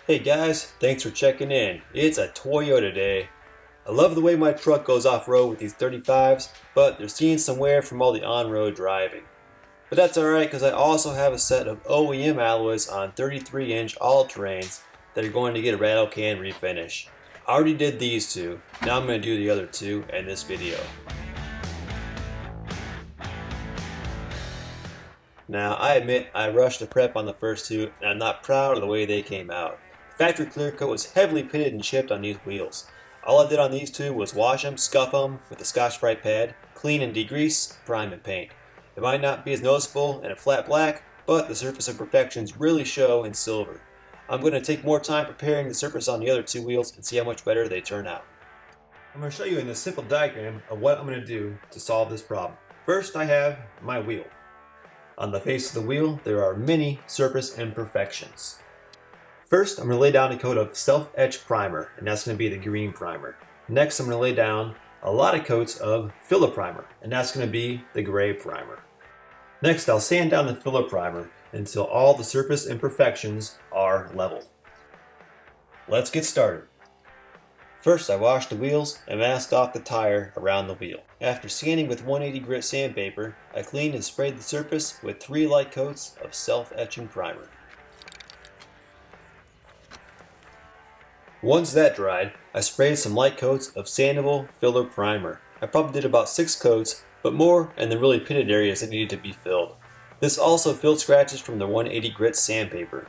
Hey guys, thanks for checking in. It's a Toyota day. I love the way my truck goes off-road with these 35s, but they're seeing some wear from all the on-road driving. But that's alright because I also have a set of OEM alloys on 33-inch all-terrains that are going to get a rattle can refinish. I already did these two, now I'm going to do the other two in this video. Now, I admit I rushed the prep on the first two, and I'm not proud of the way they came out. The factory clear coat was heavily pitted and chipped on these wheels. All I did on these two was wash them, scuff them with a Scotch-Brite pad, clean and degrease, prime and paint. It might not be as noticeable in a flat black, but the surface imperfections really show in silver. I'm going to take more time preparing the surface on the other two wheels and see how much better they turn out. I'm going to show you in this simple diagram of what I'm going to do to solve this problem. First, I have my wheel. On the face of the wheel, there are many surface imperfections. First, I'm going to lay down a coat of self-etch primer, and that's going to be the green primer. Next, I'm going to lay down a lot of coats of filler primer, and that's going to be the gray primer. Next, I'll sand down the filler primer until all the surface imperfections are level. Let's get started. First, I washed the wheels and masked off the tire around the wheel. After sanding with 180 grit sandpaper, I cleaned and sprayed the surface with 3 light coats of self-etching primer. Once that dried, I sprayed some light coats of sandable filler primer. I probably did about 6 coats, but more in the really pitted areas that needed to be filled. This also filled scratches from the 180 grit sandpaper.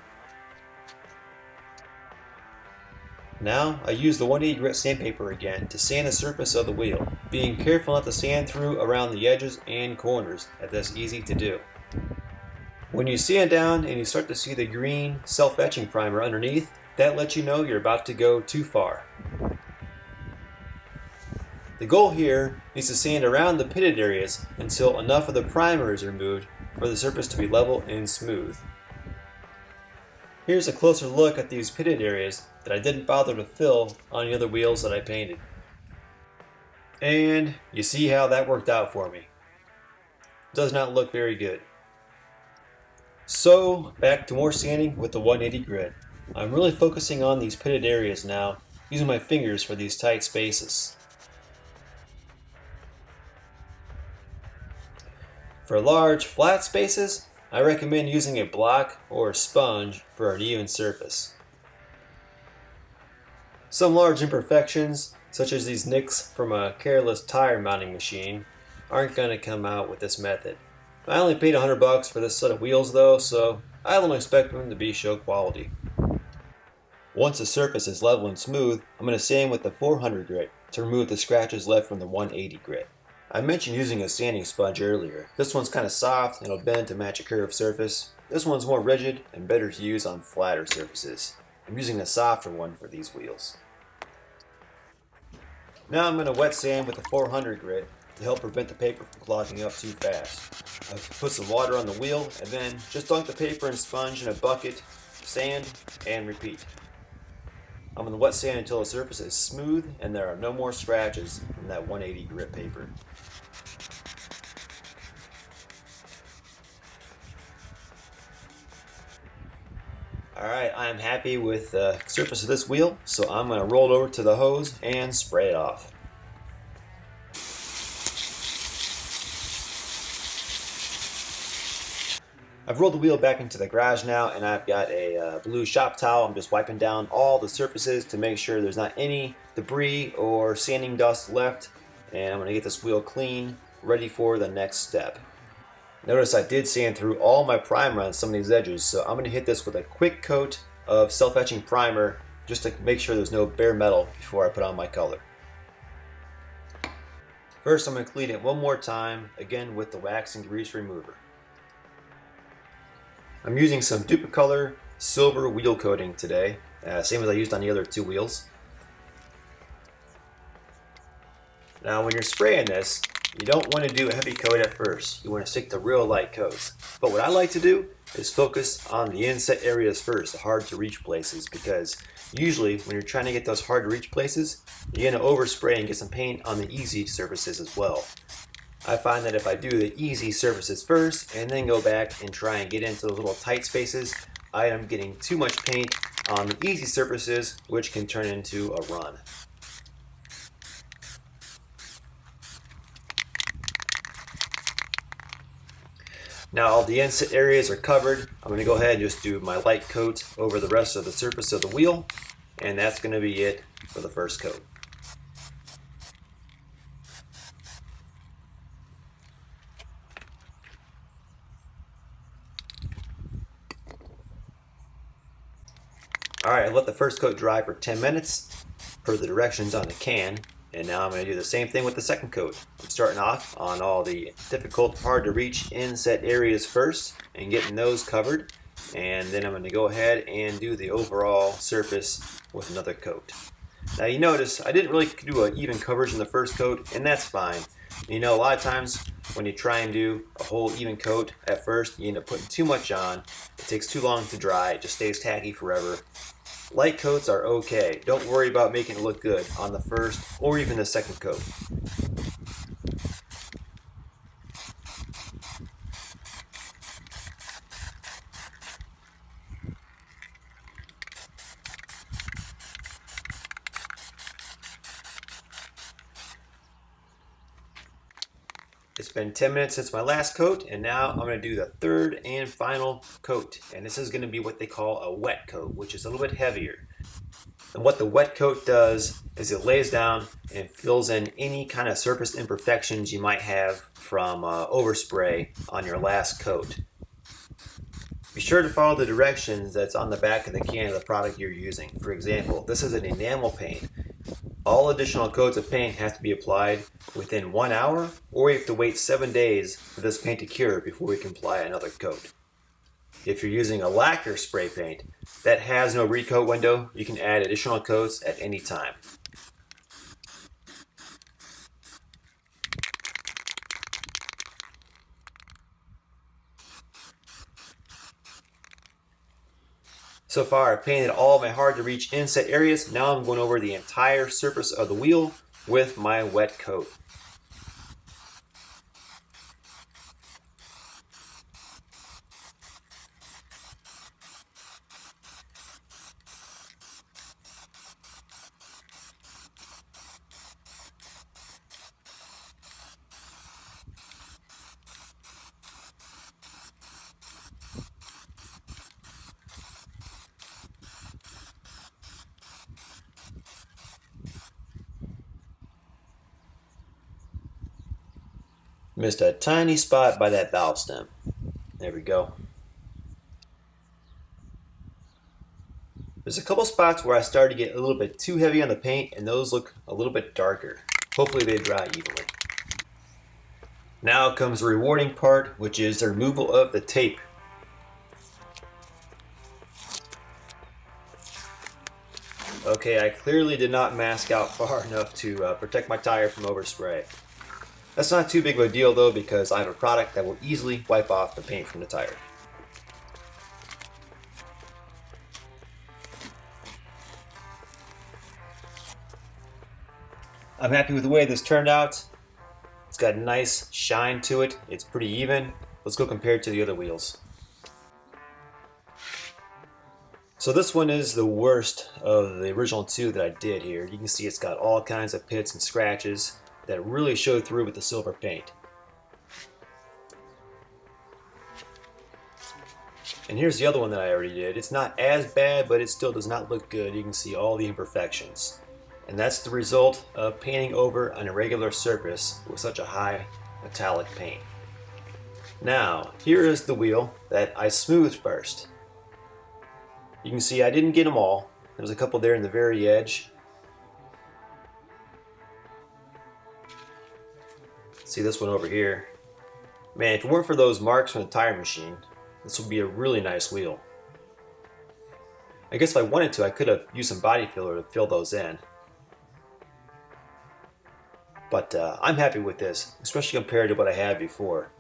Now, I use the 180 grit sandpaper again to sand the surface of the wheel, being careful not to sand through around the edges and corners, as that's easy to do. When you sand down and you start to see the green self-etching primer underneath, that lets you know you're about to go too far. The goal here is to sand around the pitted areas until enough of the primer is removed for the surface to be level and smooth. Here's a closer look at these pitted areas that I didn't bother to fill on the other wheels that I painted. And you see how that worked out for me. It does not look very good. So back to more sanding with the 180 grit. I'm really focusing on these pitted areas now, using my fingers for these tight spaces. For large flat spaces, I recommend using a block or a sponge for an even surface. Some large imperfections, such as these nicks from a careless tire mounting machine, aren't going to come out with this method. I only paid $100 for this set of wheels though, so I don't expect them to be show quality. Once the surface is level and smooth, I'm going to sand with the 400 grit to remove the scratches left from the 180 grit. I mentioned using a sanding sponge earlier. This one's kind of soft and it'll bend to match a curved surface. This one's more rigid and better to use on flatter surfaces. I'm using a softer one for these wheels. Now I'm going to wet sand with the 400 grit to help prevent the paper from clogging up too fast. I've put some water on the wheel and then just dunk the paper and sponge in a bucket, sand, and repeat. I'm going to wet sand until the surface is smooth and there are no more scratches from that 180 grit paper. Alright, I'm happy with the surface of this wheel, so I'm going to roll it over to the hose and spray it off. I've rolled the wheel back into the garage now, and I've got a blue shop towel. I'm just wiping down all the surfaces to make sure there's not any debris or sanding dust left, and I'm going to get this wheel clean, ready for the next step. Notice I did sand through all my primer on some of these edges, so I'm going to hit this with a quick coat of self-etching primer just to make sure there's no bare metal before I put on my color. First, I'm going to clean it one more time, again with the wax and grease remover. I'm using some Duplicolor silver wheel coating today, same as I used on the other two wheels. Now when you're spraying this, you don't want to do a heavy coat at first. You want to stick to real light coats. But what I like to do is focus on the inset areas first, the hard to reach places, because usually when you're trying to get those hard to reach places, you're going to overspray and get some paint on the easy surfaces as well. I find that if I do the easy surfaces first and then go back and try and get into those little tight spaces, I am getting too much paint on the easy surfaces, which can turn into a run. Now all the inset areas are covered. I'm going to go ahead and just do my light coat over the rest of the surface of the wheel, and that's going to be it for the first coat. Alright, I let the first coat dry for 10 minutes per the directions on the can, and now I'm going to do the same thing with the second coat. I'm starting off on all the difficult, hard to reach inset areas first and getting those covered, and then I'm going to go ahead and do the overall surface with another coat. Now you notice I didn't really do an even coverage in the first coat, and that's fine. You know, a lot of times when you try and do a whole even coat at first, you end up putting too much on. It takes too long to dry, it just stays tacky forever. Light coats are okay. Don't worry about making it look good on the first or even the second coat. It's been 10 minutes since my last coat, and now I'm going to do the third and final coat. And this is going to be what they call a wet coat, which is a little bit heavier. And what the wet coat does is it lays down and fills in any kind of surface imperfections you might have from overspray on your last coat. Be sure to follow the directions that's on the back of the can of the product you're using. For example, this is an enamel paint. All additional coats of paint have to be applied within 1 hour, or you have to wait 7 days for this paint to cure before we can apply another coat. If you're using a lacquer spray paint that has no recoat window, you can add additional coats at any time. So far, I've painted all my hard to reach inset areas. Now I'm going over the entire surface of the wheel with my wet coat. Missed a tiny spot by that valve stem. There we go. There's a couple spots where I started to get a little bit too heavy on the paint, and those look a little bit darker. Hopefully they dry evenly. Now comes the rewarding part, which is the removal of the tape. Okay, I clearly did not mask out far enough to protect my tire from overspray. That's not too big of a deal though, because I have a product that will easily wipe off the paint from the tire. I'm happy with the way this turned out. It's got a nice shine to it. It's pretty even. Let's go compare it to the other wheels. So this one is the worst of the original two that I did here. You can see it's got all kinds of pits and scratches that really showed through with the silver paint. And here's the other one that I already did. It's not as bad, but it still does not look good. You can see all the imperfections. And that's the result of painting over an irregular surface with such a high metallic paint. Now, here is the wheel that I smoothed first. You can see I didn't get them all. There's a couple there in the very edge. See this one over here. Man, if it weren't for those marks from the tire machine, this would be a really nice wheel. I guess if I wanted to, I could have used some body filler to fill those in. But I'm happy with this, especially compared to what I had before.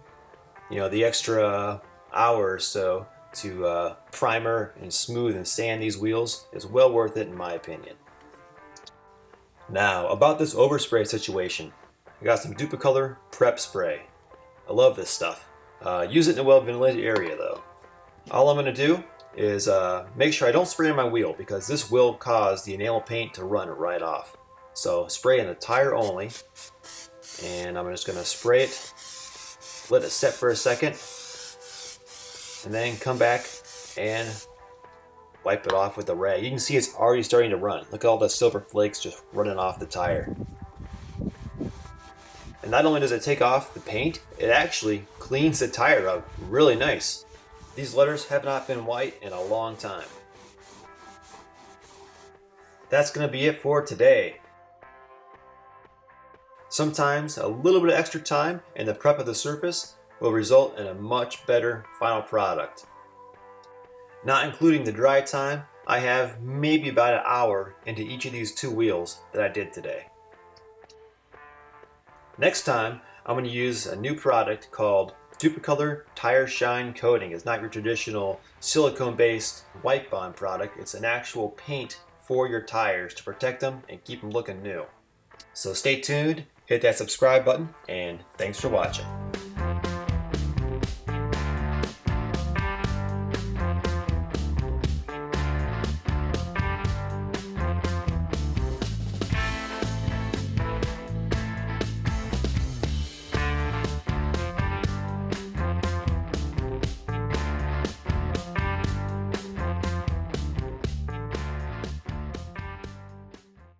You know, the extra hour or so to primer and smooth and sand these wheels is well worth it in my opinion. Now, about this overspray situation. I got some Duplicolor Prep Spray. I love this stuff. Use it in a well ventilated area though. All I'm going to do is make sure I don't spray on my wheel, because this will cause the enamel paint to run right off. So spray in the tire only, and I'm just going to spray it, let it set for a second, and then come back and wipe it off with the rag. You can see it's already starting to run. Look at all the silver flakes just running off the tire. And not only does it take off the paint, it actually cleans the tire up really nice. These letters have not been white in a long time. That's going to be it for today. Sometimes a little bit of extra time in the prep of the surface will result in a much better final product. Not including the dry time, I have maybe about an hour into each of these 2 wheels that I did today. Next time, I'm going to use a new product called Duplicolor Tire Shine Coating. It's not your traditional silicone-based wipe bond product. It's an actual paint for your tires to protect them and keep them looking new. So stay tuned, hit that subscribe button, and thanks for watching.